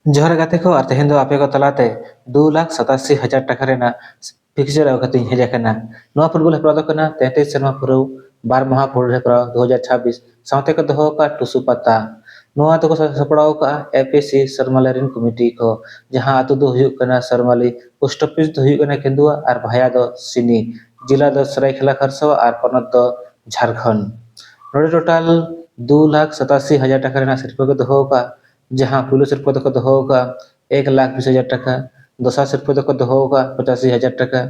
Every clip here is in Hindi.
जोहर गाते को और तेहेन दो आपे को तलाते 2,87,000 टाका रेना फिक्सचर आउ कते हेज आकना नोआ फुटबॉल हेपराव दो कना 33 सेरमा पुरौ 12 माह फुटबॉल हेपराव 2026 सावते को दोहो का टुसु पत्ता नोआ तो को सपड़ाव का एपीसी सरमालेरिन कमिटी को जहां आतु दो हुयुग कना सरमाली पोस्ट ऑफिस दो हुयुग कना केंदुआ और भाया दो सिनी जिला दो सरायखेला खरसवा और पनत दो झारखंड नोडे टोटल 2,87,000 टाका रेना सिरपा को दोहो का जहां पुलिस सिरपा दो को दोहो का 1,20,000 टाका दोसर सिरपा दो को दोहो का 85,000 टाका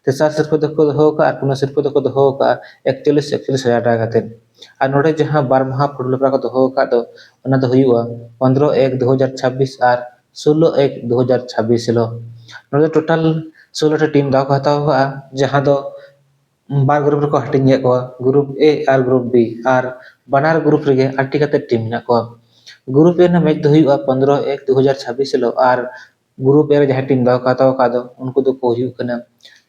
तेसर सिरपा दो को दोहो का और पुनः सिरपा दो को दोहो का 41,000 टाका कते और नोडे जहां 12 माह फुटबॉल को दोहो का दो ओना दो हुयुआ 15/1/2026 और 16/1/2026 हिलो नोडे टोटल 16 टीम दाव को हताव का जहां दो बार ग्रुप रeko hating ko ग्रुप ए और ग्रुप बी और बानार ग्रुप रे आटी कते टीम ना को ग्रुप ए ना मैच दो हुआ 15/1/2026 हिलो और ग्रुप ए रे जहां टीम दाव काताव का दो उनको दो को हुआ कना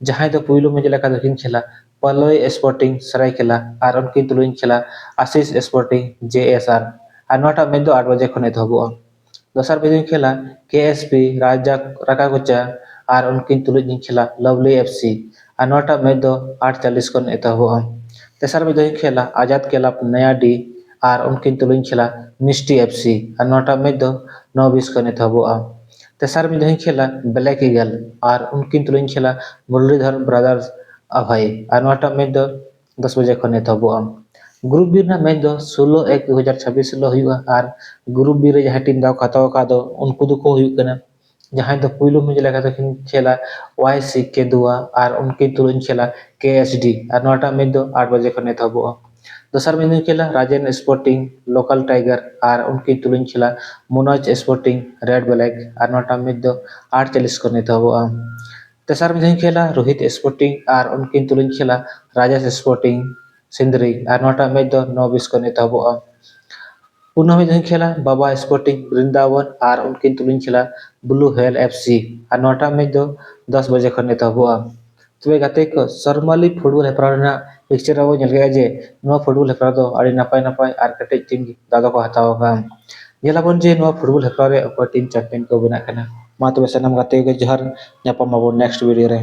जहां दो पुइलो में जला का दो किन खेला पलोय स्पोर्टिंग सरायखेला और उनकी तुलुइन खेला आशीष स्पोर्टिंग जेएसआर और नोटा मैच दो 8 बजे खने धोबो दोसर बजे खेला केएसपी राजा राकागोचा और उनकी तुलुइन खेला लवली एफसी और नोटा मैच दो 8:40 को एतहबो तेसर बजे खेला आजाद क्लब नया डी और उनकी तुलुइन खेला मिस्टी एफसी और नोटा मैच दो 9:20 को एतहबो तेसर बजे खेला ब्लैक ईगल और उनकी तुलुइन खेला मुरलीधर ब्रदर्स अभय और नोटा मैच दो 10 बजे को एतहबो ग्रुप बी ना मैच दो 16/1/2026 हिलो हुआ और ग्रुप बी रे जहां टीम दाव खताव का दो उनको दो को हुआ कना जहां दो पुइलो में जला का दो खेला वाईसी के दुआ और उनकी तुलुइन खेला केएसडी और नोटा मैच दो 8 बजे को एतहबो दोसर में खेला राजन स्पोर्टिंग लोकल टाइगर और उनकी तुलुइन खेला मनोज स्पोर्टिंग रेड ब्लैक और नोटा मैच दो 8:40 को एतहबो तेसर में खेला रोहित स्पोर्टिंग और उनकी तुलुइन खेला राजेश स्पोर्टिंग सिंदरी और नोटा मैच दो 9:20 को एतहबो पुनः में खेला बाबा स्पोर्टिंग वृंदावन और उनकी तुलुइन खेला ब्लू हेल एफसी और नोटा मैच दो 10 बजे को एतहबो तबे गाते को सरमाली फुटबॉल हेपराव रेना पिक्चर अब नेल गया जे नो फुटबॉल हेपराव दो आड़ी नापाय नापाय और कटे टीम दादा को हताव का जेलाबन जे नो फुटबॉल हेपराव रे अको टीम चैंपियन को बना कना मा तबे सनम गाते को जोहार नेक्स्ट वीडियो रे।